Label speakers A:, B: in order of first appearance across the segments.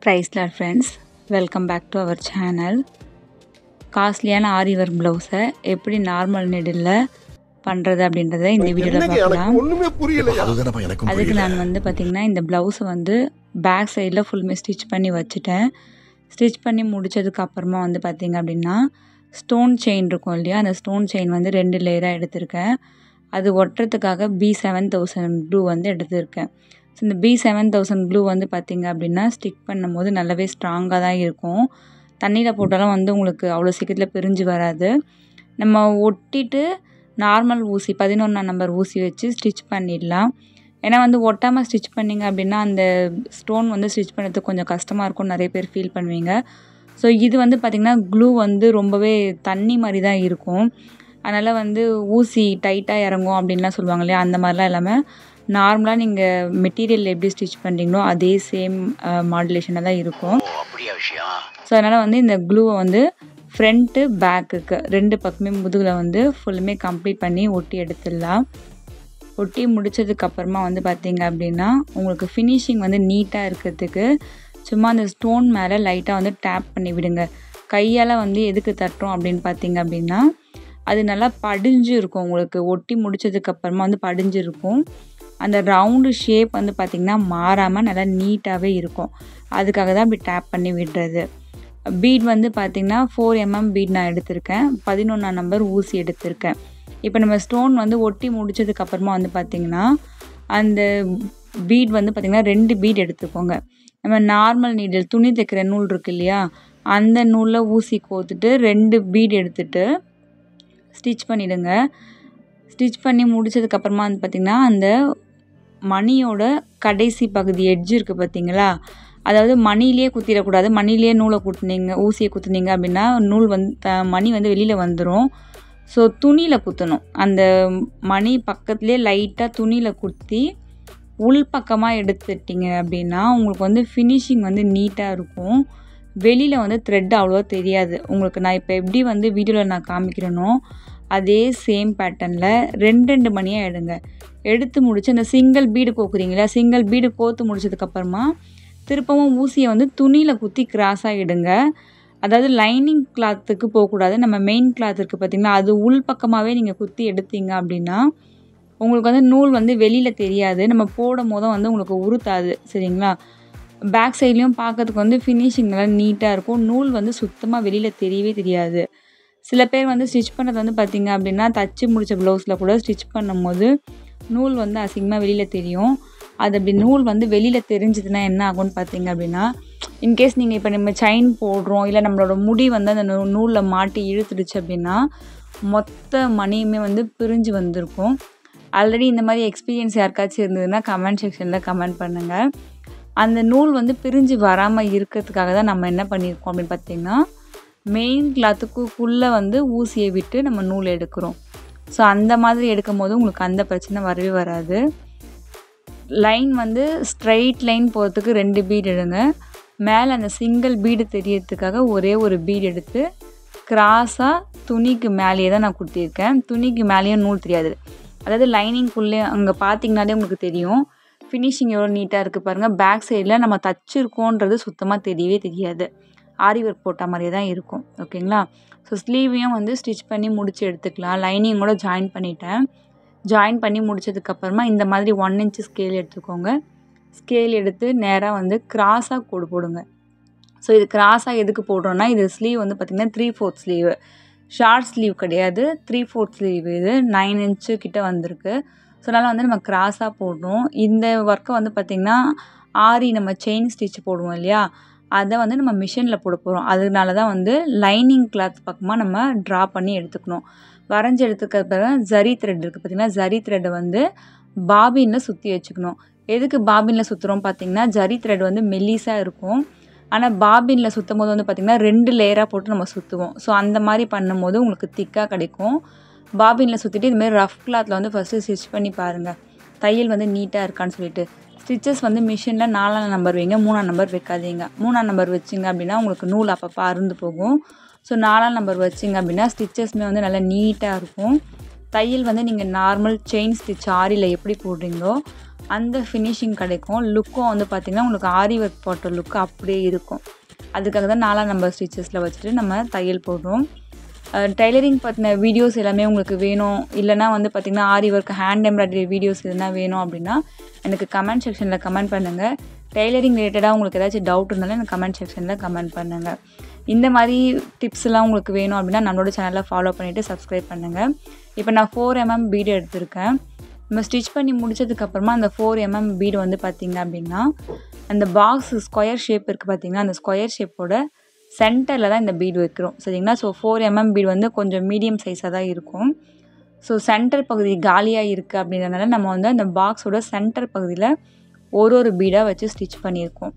A: Praise Lord friends, welcome back to our channel. காஸ்ட்லியான ஆரி work ப்ளவுஸை எப்படி நார்மல் நீடில் பண்ணுறது அப்படின்றத இந்த வீடியோவில் பார்க்கலாம். அதுக்கு நான் பார்த்திங்கன்னா இந்த ப்ளவுஸை பேக் சைடில் ஃபுல்லுமே ஸ்டிச் பண்ணி வச்சுட்டேன். ஸ்டிச் பண்ணி முடித்ததுக்கு அப்புறமா பார்த்திங்க அப்படின்னா ஸ்டோன் செயின் இருக்கும் இல்லையா, அந்த ஸ்டோன் செயின் 2 லேயராக எடுத்திருக்கேன். அது ஒட்டுறதுக்காக B7000 க்ளூ எடுத்திருக்கேன். ஸோ இந்த B7000 க்ளூ பார்த்திங்க அப்படின்னா ஸ்டிக் பண்ணும்போது நல்லாவே ஸ்ட்ராங்காக தான் இருக்கும். தண்ணியில் போட்டாலும் உங்களுக்கு அவ்வளோ சீக்கிரத்தில் பிரிஞ்சு வராது. நம்ம ஒட்டிட்டு நார்மல் ஊசி 11ஆம் நம்பர் ஊசி வச்சு ஸ்டிச் பண்ணிடலாம். ஏன்னா ஒட்டாமல் ஸ்டிச் பண்ணிங்க அப்படின்னா அந்த ஸ்டோன் ஸ்டிச் பண்ணுறதுக்கு கொஞ்சம் கஷ்டமாக இருக்கும், நிறைய பேர் ஃபீல் பண்ணுவீங்க. ஸோ இது பார்த்திங்கன்னா க்ளூ ரொம்பவே தண்ணி மாதிரி தான் இருக்கும். அதனால் ஊசி டைட்டாக இறங்கும் அப்படின்லாம் சொல்லுவாங்க இல்லையா, அந்த மாதிரிலாம் இல்லாமல் நார்மலாக நீங்கள் மெட்டீரியல் எப்படி ஸ்டிச் பண்ணுறீங்களோ அதே சேம் மாடுலேஷனாக தான் இருக்கும். ஸோ அதனால் இந்த க்ளூவை ஃப்ரண்ட்டு பேக்குக்கு 2 பக்கமே முதுகில் ஃபுல்லுமே கம்ப்ளீட் பண்ணி ஒட்டி எடுத்துடலாம். ஒட்டி முடித்ததுக்கப்புறமா பார்த்திங்க அப்படின்னா உங்களுக்கு ஃபினிஷிங் நீட்டாக இருக்கிறதுக்கு சும்மா அந்த ஸ்டோன் மேலே லைட்டாக டேப் பண்ணி விடுங்க. கையால் எதுக்கு தட்டுறோம் அப்படின்னு பார்த்திங்க அப்படின்னா அது நல்லா படிஞ்சு இருக்கும். உங்களுக்கு ஒட்டி முடித்ததுக்கப்புறமா படிஞ்சு இருக்கும். அந்த ரவுண்டு ஷேப் பார்த்திங்கன்னா மாறாமல் நல்லா நீட்டாகவே இருக்கும். அதுக்காக தான் இப்படி டேப் பண்ணி விடுறது. பீட் பார்த்திங்கன்னா 4mm பீட் நான் எடுத்திருக்கேன். 11ஆம் நம்பர் ஊசி எடுத்திருக்கேன். இப்போ நம்ம ஸ்டோன் ஒட்டி முடித்ததுக்கப்புறமா பார்த்திங்கன்னா அந்த பீட் பார்த்திங்கன்னா 2 பீட் எடுத்துக்கோங்க. நம்ம நார்மல் நீடில் துணி தைக்கிற நூல் இருக்கு இல்லையா, அந்த நூலில் ஊசி கோத்துட்டு 2 பீட் எடுத்துகிட்டு ஸ்டிச் பண்ணிவிடுங்க. ஸ்டிச் பண்ணி முடித்ததுக்கப்புறமா பார்த்திங்கன்னா அந்த மணியோட கடைசி பகுதி எட்ஜ் இருக்குது பார்த்திங்களா, அதாவது மணிலேயே குத்திடக்கூடாது. மணிலேயே நூலை குத்துனீங்க, ஊசியை குத்துனீங்க அப்படின்னா நூல் மணி வெளியில் வந்துடும். ஸோ துணியில் குத்தணும். அந்த மணி பக்கத்துலேயே லைட்டாக துணியில் குத்தி உள் பக்கமாக எடுத்துட்டிங்க அப்படின்னா உங்களுக்கு ஃபினிஷிங் நீட்டாக இருக்கும். வெளியில் த்ரெட் அவ்வளோவா தெரியாது உங்களுக்கு. நான் இப்போ எப்படி வீடியோவில் நான் காமிக்கிறேனோ அதே சேம் பேட்டர்னில் 2 மணியாக எடுங்க. எடுத்து முடிச்சு அந்த சிங்கிள் பீடு கோக்குறீங்களா, சிங்கிள் பீடு கோத்து முடிச்சதுக்கப்புறமா திருப்பவும் ஊசியை துணியில் குத்தி கிராஸாக எடுங்க. அதாவது லைனிங் கிளாத்துக்கு போகக்கூடாது. நம்ம மெயின் கிளாத் இருக்குது பார்த்திங்களா, அது உள் பக்கமாகவே நீங்கள் குத்தி எடுத்தீங்க அப்படின்னா உங்களுக்கு நூல் வெளியில் தெரியாது. நம்ம போடும் போதும் உங்களுக்கு உறுத்தாது. சரிங்களா, பேக் சைட்லேயும் பார்க்கறதுக்கு ஃபினிஷிங் நல்லா நீட்டாக இருக்கும். நூல் சுத்தமாக வெளியில் தெரியவே தெரியாது. சில பேர் ஸ்டிச் பண்ணுறது பார்த்திங்க அப்படின்னா தச்சு முடித்த ப்ளவுஸில் கூட ஸ்டிச் பண்ணும்போது நூல் அசிங்கமாக வெளியில் தெரியும். அது அப்படி நூல் வெளியில் தெரிஞ்சதுன்னா என்ன ஆகும்னு பார்த்திங்க அப்படின்னா, இன்கேஸ் நீங்கள் இப்போ நம்ம செயின் போடுறோம் இல்லை நம்மளோட முடி அந்த நூலில் மாட்டி இழுத்துடுச்சு அப்படின்னா மொத்த மணியுமே பிரிஞ்சு வந்திருக்கும். ஆல்ரெடி இந்த மாதிரி எக்ஸ்பீரியன்ஸ் யாருக்காச்சும் இருந்ததுன்னா கமெண்ட் செக்ஷனில் கமெண்ட் பண்ணுங்கள். அந்த நூல் பிரிஞ்சு வராமல் இருக்கிறதுக்காக தான் நம்ம என்ன பண்ணியிருக்கோம் அப்படின்னு பார்த்திங்கன்னா மெயின் கிளாத்துக்குள்ளே ஊசியை விட்டு நம்ம நூல் எடுக்கிறோம். ஸோ அந்த மாதிரி எடுக்கும் போது உங்களுக்கு அந்த பிரச்சனை வரவே வராது. லைன் ஸ்ட்ரைட் லைன் போகிறதுக்கு 2 பீட் எடுங்க. மேலே அந்த சிங்கிள் பீடு தெரியறதுக்காக ஒரே ஒரு பீட் எடுத்து கிராஸாக துணிக்கு மேலேயே தான் நான் கொடுத்திருக்கேன். துணிக்கு மேலேயும் நூல் தெரியாது. அதாவது லைனிங்குள்ளே அங்கே பார்த்திங்கனாலே உங்களுக்கு தெரியும் ஃபினிஷிங் எவ்வளோ நீட்டாக இருக்குது பாருங்கள். பேக் சைடில் நம்ம தச்சுருக்கோன்றது சுத்தமாக தெரியவே தெரியாது. ஆரி ஒர்க் போட்ட மாதிரியே தான் இருக்கும். ஓகேங்களா, ஸோ ஸ்லீவையும் ஸ்டிச் பண்ணி முடித்து எடுத்துக்கலாம். லைனிங்கோட ஜாயின் பண்ணிட்டேன். ஜாயின் பண்ணி முடித்ததுக்கப்புறமா இந்த மாதிரி 1 inch ஸ்கேல் எடுத்துக்கோங்க. ஸ்கேல் எடுத்து நேராக கிராஸாக கோடு போடுங்க. ஸோ இது கிராஸாக எதுக்கு போடுறோன்னா இது ஸ்லீவ் பார்த்திங்கன்னா 3/4 ஸ்லீவ், ஷார்ட் ஸ்லீவ் கிடையாது, 3/4 ஸ்லீவ். இது 9 inch கிட்ட வந்திருக்கு. ஸோ அதனால் நம்ம கிராஸாக போடுறோம். இந்த ஒர்க்கை பார்த்திங்கன்னா ஆரி நம்ம செயின் ஸ்டிச் போடுவோம் இல்லையா, அதை நம்ம மிஷினில் போட போகிறோம். அதனால தான் லைனிங் கிளாத் பக்கமாக நம்ம ட்ரா பண்ணி எடுத்துக்கணும். வரைஞ்சி எடுத்துக்கிறப்ப ஜரி த்ரெட் இருக்குது பார்த்திங்கன்னா, ஜரி த்ரெட்டை பாபினில் சுற்றி வச்சுக்கணும். எதுக்கு பாபினில் சுற்றுறோம் பார்த்திங்கன்னா ஜரி த்ரெட் மெல்லிஸாக இருக்கும். ஆனால் பாபினில் சுற்றும் போது பார்த்திங்கன்னா 2 லேயராக போட்டு நம்ம சுற்றுவோம். ஸோ அந்த மாதிரி பண்ணும்போது உங்களுக்கு திக்காக கிடைக்கும். பாபினில் சுற்றிட்டு இதுமாதிரி ரஃப் கிளாத்தில் ஃபஸ்ட்டு ஸ்டிச் பண்ணி பாருங்கள் தையல் நீட்டாக இருக்கான்னு சொல்லிட்டு. ஸ்டிச்சஸ் மிஷினில் 4ஆம் நம்பர் வைங்க, 3ஆம் நம்பர் வைக்காதீங்க. 3ஆம் நம்பர் வச்சிங்க அப்படின்னா உங்களுக்கு நூல் அப்பப்போ அறுந்து போகும். ஸோ 4ஆம் நம்பர் வச்சிங்க அப்படின்னா ஸ்டிச்சஸ்மே நல்லா நீட்டாக இருக்கும். தையல் வந்து நீங்கள் நார்மல் செயின் ஸ்டிச் ஆரியில் எப்படி போடுறீங்களோ அந்த ஃபினிஷிங் கிடைக்கும். லுக்கும் வந்து பார்த்திங்கன்னா உங்களுக்கு ஆரி ஒர்க் போட்ட லுக்கு அப்படியே இருக்கும். அதுக்காக தான் 4ஆம் நம்பர் ஸ்டிச்சஸில் வச்சுட்டு நம்ம தையல் போடுறோம். டெய்லரிங் பற்றின வீடியோஸ் எல்லாமே உங்களுக்கு வேணும், இல்லைனா வந்து பார்த்திங்கன்னா ஆரி ஒர்க் ஹேண்ட் எம்ப்ராய்டரி வீடியோஸ் எதுனா வேணும் அப்படின்னா எனக்கு கமெண்ட் செக்ஷனில் கமெண்ட் பண்ணுங்கள். டெய்லரிங் ரிலேட்டடாக உங்களுக்கு ஏதாச்சும் டவுட் இருந்தாலும் எனக்கு கமெண்ட் செக்ஷனில் கமெண்ட் பண்ணுங்கள். இந்த மாதிரி டிப்ஸ்லாம் உங்களுக்கு வேணும் அப்படின்னா நம்மளோட சேனலை ஃபாலோ பண்ணிவிட்டு சப்ஸ்கிரைப் பண்ணுங்கள். இப்போ நான் 4mm பீடு எடுத்திருக்கேன். நம்ம ஸ்டிச் பண்ணி முடிச்சதுக்கப்புறமா அந்த 4mm பீடு வந்து பார்த்திங்க அப்படின்னா அந்த பாக்ஸ் ஸ்கொயர் ஷேப் இருக்குது பார்த்திங்கன்னா, அந்த ஸ்கொயர் ஷேப்போட சென்டரில் தான் இந்த பீடு வைக்கிறோம் சரிங்களா. ஸோ 4mm பீடு வந்து கொஞ்சம் மீடியம் சைஸாக தான் இருக்கும். ஸோ சென்டர் பகுதி காலியாக இருக்குது அப்படின்றதுனால நம்ம வந்து அந்த பாக்ஸோட சென்டர் பகுதியில் ஒரு பீடாக வச்சு ஸ்டிச் பண்ணியிருக்கோம்.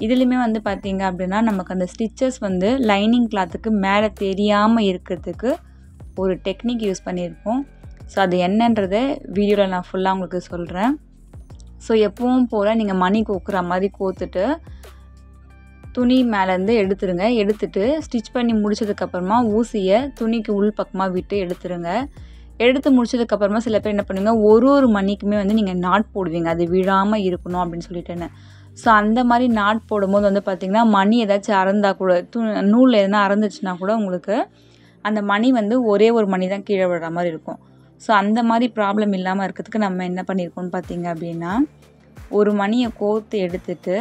A: இதுலேயுமே வந்து பார்த்திங்க அப்படின்னா நமக்கு அந்த ஸ்டிச்சஸ் வந்து லைனிங் கிளாத்துக்கு மேலே தெரியாமல் இருக்கிறதுக்கு ஒரு டெக்னிக் யூஸ் பண்ணியிருக்கோம். ஸோ அது என்னன்றதை வீடியோவில் நான் ஃபுல்லாக உங்களுக்கு சொல்கிறேன். ஸோ எப்பவும் போல் நீங்கள் மணி கோக்குற மாதிரி கோத்துட்டு துணி மேலேருந்து எடுத்துருங்க. எடுத்துட்டு ஸ்டிச் பண்ணி முடிச்சதுக்கப்புறமா ஊசியை துணிக்கு உள் பக்கமாக விட்டு எடுத்துருங்க. எடுத்து முடிச்சதுக்கப்புறமா சில பேர் என்ன பண்ணுவீங்க, ஒரு மணிக்குமே வந்து நீங்கள் நாட் போடுவீங்க, அது விழாமல் இருக்கணும் அப்படின்னு சொல்லிட்டேன்னு. ஸோ அந்த மாதிரி நாட் போடும்போது வந்து பார்த்திங்கன்னா மணி ஏதாச்சும் அறந்தால் கூட நூலில் எதுனா அறந்துச்சுன்னா கூட உங்களுக்கு அந்த மணி வந்து ஒரே ஒரு மணி தான் கீழே விடுற மாதிரி இருக்கும். ஸோ அந்த மாதிரி ப்ராப்ளம் இல்லாமல் இருக்கிறதுக்கு நம்ம என்ன பண்ணியிருக்கோம்னு பார்த்திங்க அப்படின்னா ஒரு மணியை கோர்த்து எடுத்துட்டு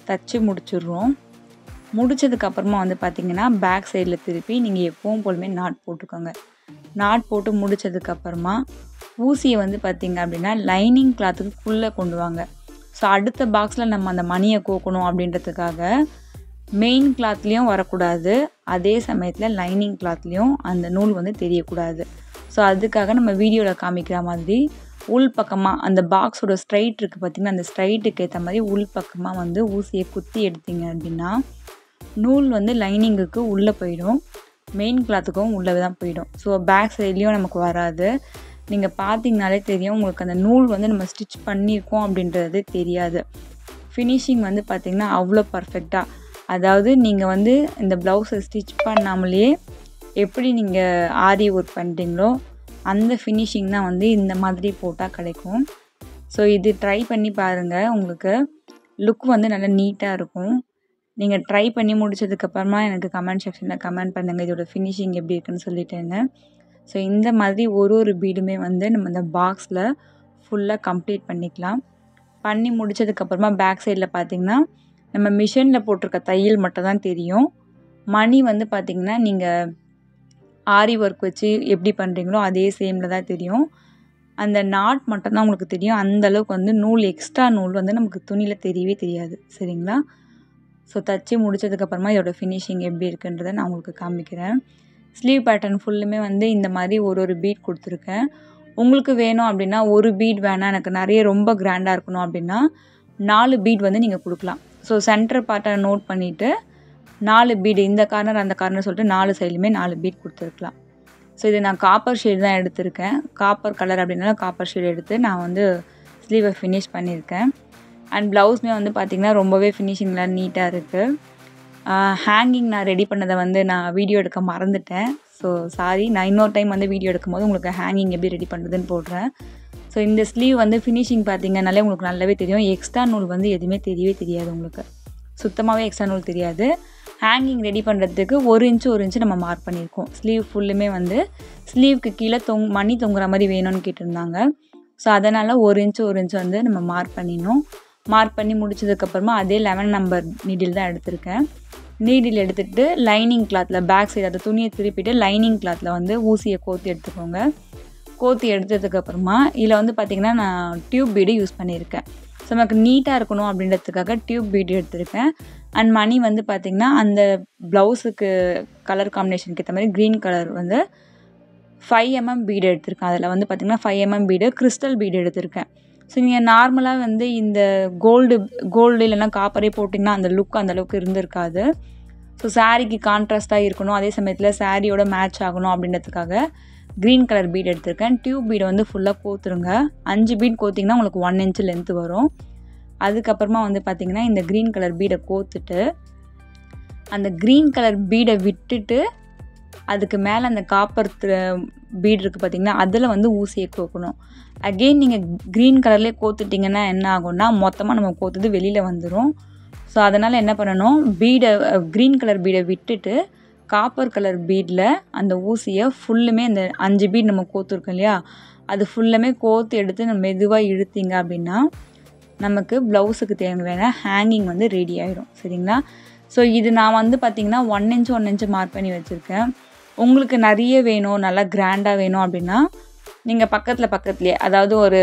A: தச்சு முடிச்சிடுறோம். முடிச்சதுக்கப்புறமா வந்து பார்த்திங்கன்னா பேக் சைடில் திருப்பி நீங்கள் எப்பவும் போலுமே நாட் போட்டுக்கோங்க. நாட் போட்டு முடித்ததுக்கப்புறமா ஊசியை வந்து பார்த்திங்க அப்படின்னா லைனிங் கிளாத்துக்குள்ளே கொண்டு வாங்க. ஸோ அடுத்த பாக்ஸில் நம்ம அந்த மணியை கோக்கணும் அப்படின்றதுக்காக மெயின் கிளாத்லேயும் வரக்கூடாது, அதே சமயத்தில் லைனிங் கிளாத்லேயும் அந்த நூல் வந்து தெரியக்கூடாது. ஸோ அதுக்காக நம்ம வீடியோவில் காமிக்கிற மாதிரி உள் பக்கமாக அந்த பாக்ஸோட ஸ்ட்ரைட் இருக்குது பார்த்திங்கன்னா, அந்த ஸ்ட்ரைட்டுக்கு ஏற்ற மாதிரி உள் பக்கமாக வந்து ஊசியை குத்தி எடுத்தீங்க அப்படின்னா நூல் வந்து லைனிங்குக்கு உள்ளே போயிடும், மெயின் கிளாத்துக்கும் உள்ளே தான் போயிடும். ஸோ பேக் சைட்லேயும் நமக்கு வராது. நீங்கள் பார்த்திங்கனாலே தெரியும் உங்களுக்கு அந்த நூல் வந்து நம்ம ஸ்டிச் பண்ணியிருக்கோம் அப்படின்றது தெரியாது. ஃபினிஷிங் வந்து பார்த்திங்கன்னா அவ்வளோ பர்ஃபெக்டாக, அதாவது நீங்கள் வந்து இந்த ப்ளவுஸை ஸ்டிச் பண்ணாமலே எப்படி நீங்கள் ஆரி ஒர்க் பண்ணுறீங்களோ அந்த ஃபினிஷிங் தான் வந்து இந்த மாதிரி போட்டால் கிடைக்கும். ஸோ இது ட்ரை பண்ணி பாருங்கள், உங்களுக்கு லுக் வந்து நல்லா நீட்டாக இருக்கும். நீங்கள் ட்ரை பண்ணி முடிச்சதுக்கப்புறமா எனக்கு கமெண்ட் செக்ஷனில் கமெண்ட் பண்ணுங்கள் இதோட ஃபினிஷிங் எப்படி இருக்குன்னு சொல்லிட்டேங்க. ஸோ இந்த மாதிரி ஒரு பீடுமே வந்து நம்ம இந்த பாக்ஸில் ஃபுல்லாக கம்ப்ளீட் பண்ணிக்கலாம். பண்ணி முடித்ததுக்கப்புறமா பேக் சைடில் பார்த்திங்கன்னா நம்ம மிஷினில் போட்டிருக்க தையல் மட்டும் தான் தெரியும். மணி வந்து பார்த்திங்கன்னா நீங்கள் ஆரி ஒர்க் வச்சு எப்படி பண்ணுறீங்களோ அதே சேமில் தான் தெரியும். அந்த நாட் மட்டும்தான் உங்களுக்கு தெரியும். அந்தளவுக்கு வந்து நூல் எக்ஸ்ட்ரா நூல் வந்து நமக்கு துணியில் தெரியவே தெரியாது சரிங்களா. ஸோ தச்சு முடித்ததுக்கப்புறமா இதோட ஃபினிஷிங் எப்படி இருக்குன்றதை நான் உங்களுக்கு காமிக்கிறேன். ஸ்லீவ் பேட்டர்ன் ஃபுல்லுமே வந்து இந்த மாதிரி ஒரு பீட் கொடுத்துருக்கேன். உங்களுக்கு வேணும் அப்படின்னா ஒரு பீட் வேணாம், எனக்கு நிறைய ரொம்ப கிராண்டாக இருக்கணும் அப்படின்னா 4 பீட் வந்து நீங்கள் கொடுக்கலாம். ஸோ சென்டர் பார்ட்டை நோட் பண்ணிவிட்டு 4 பீடு இந்த கார்னர் அந்த கார்னர் சொல்லிட்டு 4 சைட்லையுமே 4 பீட் கொடுத்துருக்கலாம். ஸோ இது நான் காப்பர் ஷேடு தான் எடுத்திருக்கேன். காப்பர் கலர் அப்படின்னால காப்பர் ஷேடு எடுத்து நான் வந்து ஸ்லீவை ஃபினிஷ் பண்ணியிருக்கேன். அண்ட் ப்ளவுஸுமே வந்து பார்த்திங்கன்னா ரொம்பவே ஃபினிஷிங்லாம் நீட்டாக இருக்குது. ஹேங்கிங் நான் ரெடி பண்ணதை வந்து நான் வீடியோ எடுக்க மறந்துட்டேன். ஸோ சாரி, நான் இன்னொரு டைம் வந்து வீடியோ எடுக்கும்போது உங்களுக்கு ஹேங்கிங் எப்படி ரெடி பண்ணுறதுன்னு போடுறேன். ஸோ இந்த ஸ்லீவ் வந்து ஃபினிஷிங் பார்த்திங்கனாலே உங்களுக்கு நல்லாவே தெரியும். எக்ஸ்ட்ரா நூல் வந்து எதுவுமே தெரியவே தெரியாது, உங்களுக்கு சுத்தமாகவே எக்ஸ்ட்ரா நூல் தெரியாது. ஹேங்கிங் ரெடி பண்ணுறதுக்கு 1 இன்ச்சு நம்ம மார்க் பண்ணியிருக்கோம். ஸ்லீவ் ஃபுல்லுமே வந்து ஸ்லீவுக்கு கீழே மணி தொங்குற மாதிரி வேணும்னு கேட்டிருந்தாங்க. ஸோ அதனால் 1 இன்ச்சு வந்து நம்ம மார்க் பண்ணிடணும். மார்க் பண்ணி முடிச்சதுக்கப்புறமா அதே 11 நம்பர் நீடில் தான் எடுத்திருக்கேன். நீடில் எடுத்துகிட்டு லைனிங் கிளாத்தில் பேக் சைடு அந்த துணியை திருப்பிட்டு லைனிங் கிளாத்தில் வந்து ஊசியை கோர்த்து எடுத்துக்கோங்க. கோர்த்து எடுத்ததுக்கப்புறமா இதில் வந்து பார்த்திங்கன்னா நான் டியூப் பீடு யூஸ் பண்ணியிருக்கேன். ஸோ நமக்கு நீட்டாக இருக்கணும் அப்படின்றதுக்காக டியூப் பீடு எடுத்திருக்கேன். அண்ட் மணி வந்து பார்த்திங்கன்னா அந்த ப்ளவுஸுக்கு கலர் காம்பினேஷனுக்கு ஏற்ற மாதிரி க்ரீன் கலர் வந்து 5mm பீடு எடுத்திருக்கேன். அதில் வந்து பார்த்திங்கன்னா 5mm பீடு கிறிஸ்டல் பீடு எடுத்திருக்கேன். ஸோ நீங்கள் நார்மலாக வந்து இந்த கோல்டு இல்லைன்னா காப்பரே போட்டிங்கன்னா அந்த லுக் அந்தளவுக்கு இருந்திருக்காது. ஸோ சாரீக்கு கான்ட்ராஸ்ட்டாக இருக்கணும், அதே சமயத்தில் சாரியோட மேட்ச் ஆகணும் அப்படின்றதுக்காக க்ரீன் கலர் பீட் எடுத்திருக்கேன். டியூப் பீடை வந்து ஃபுல்லாக கோத்துருங்க. 5 பீட் கோத்திங்கன்னா உங்களுக்கு 1 இன்ச்சு லென்த்து வரும். அதுக்கப்புறமா வந்து பார்த்திங்கன்னா இந்த க்ரீன் கலர் பீடை கோத்துட்டு அந்த க்ரீன் கலர் பீடை விட்டுட்டு அதுக்கு மேலே அந்த காப்பர் பீட் இருக்குது பார்த்திங்கன்னா, அதில் வந்து ஊசியை கோக்கணும். அகெயின் நீங்கள் க்ரீன் கலர்லேயே கோத்துட்டிங்கன்னா என்ன ஆகும்னா மொத்தமாக நம்ம கோத்துது வெளியில் வந்துடும். ஸோ அதனால் என்ன பண்ணணும், க்ரீன் கலர் பீடை விட்டுட்டு காப்பர் கலர் பீடில் அந்த ஊசியை ஃபுல்லுமே அந்த 5 பீட் நம்ம கோத்துருக்கோம் இல்லையா, அது ஃபுல்லுமே கோத்து எடுத்து நம்ம மெதுவாக இழுத்திங்க அப்படின்னா நமக்கு ப்ளவுஸுக்கு தேவையான ஹேங்கிங் வந்து ரெடி ஆகிடும். சரிங்களா? ஸோ இது நான் வந்து பார்த்திங்கன்னா 1 இன்ச் 1 இன்ச்சு மார்க் பண்ணி வச்சுருக்கேன். உங்களுக்கு நிறைய வேணும், நல்லா கிராண்டாக வேணும் அப்படின்னா நீங்கள் பக்கத்துலேயே அதாவது ஒரு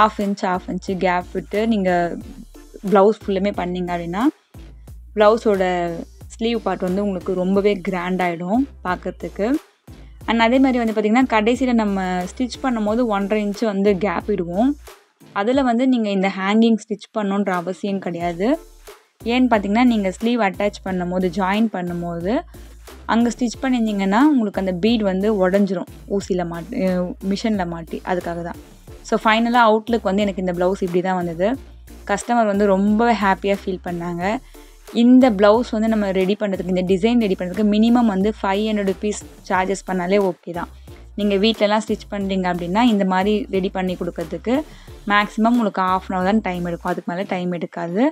A: 1/2 இன்ச்சு கேப் விட்டு நீங்கள் ப்ளவுஸ் ஃபுல்லுமே பண்ணிங்க அப்படின்னா ப்ளவுஸோட ஸ்லீவ் பார்ட் வந்து உங்களுக்கு ரொம்பவே கிராண்டாகிடும் பார்க்குறதுக்கு. அண்ட் அதே மாதிரி வந்து பார்த்திங்கன்னா கடைசியில் நம்ம ஸ்டிச் பண்ணும்போது 1.5 இன்ச்சு வந்து கேப் விடுவோம். அதில் வந்து நீங்கள் இந்த ஹேங்கிங் ஸ்டிச் பண்ணணுன்ற அவசியம் கிடையாது. ஏன்னு பார்த்திங்கன்னா நீங்கள் ஸ்லீவ் அட்டாச் பண்ணும்போது ஜாயின் பண்ணும்போது அங்கே ஸ்டிச் பண்ணியிருந்தீங்கன்னா உங்களுக்கு அந்த பீட் வந்து உடஞ்சிரும் ஊசியில் மிஷினில் மாட்டி. அதுக்காக தான். ஸோ ஃபைனலாக அவுட்லுக் வந்து எனக்கு இந்த ப்ளவுஸ் இப்படி தான் வந்தது. கஸ்டமர் வந்து ரொம்ப ஹாப்பியாக ஃபீல் பண்ணாங்க. இந்த ப்ளவுஸ் வந்து நம்ம ரெடி பண்ணுறதுக்கு, இந்த டிசைன் ரெடி பண்ணுறதுக்கு மினிமம் வந்து 500 ருபீஸ் சார்ஜஸ் பண்ணாலே ஓகே தான். நீங்கள் வீட்டிலலாம் ஸ்டிச் பண்ணுறீங்க அப்படின்னா இந்த மாதிரி ரெடி பண்ணி கொடுக்கறதுக்கு மேக்ஸிமம் உங்களுக்கு 1/2 hour தான் டைம் எடுக்கும். அதுக்கு மேலே டைம் எடுக்காது.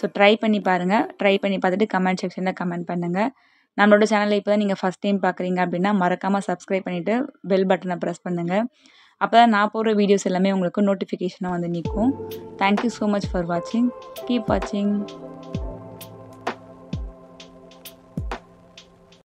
A: ஸோ ட்ரை பண்ணி பாருங்கள். ட்ரை பண்ணி பார்த்துட்டு கமெண்ட் செக்ஷனில் கமெண்ட் பண்ணுங்கள். நம்மளோட சேனலை இப்போ தான் நீங்கள் ஃபஸ்ட் டைம் பார்க்குறீங்க அப்படின்னா மறக்காமல் சப்ஸ்கிரைப் பண்ணிவிட்டு பெல் பட்டனை ப்ரெஸ் பண்ணுங்கள். அப்போ தான் நான் போடுற வீடியோஸ் எல்லாமே உங்களுக்கு நோட்டிஃபிகேஷனாக வந்து நிற்கும். தேங்க்யூ ஸோ மச் ஃபார் வாட்சிங். கீப் வாட்சிங்.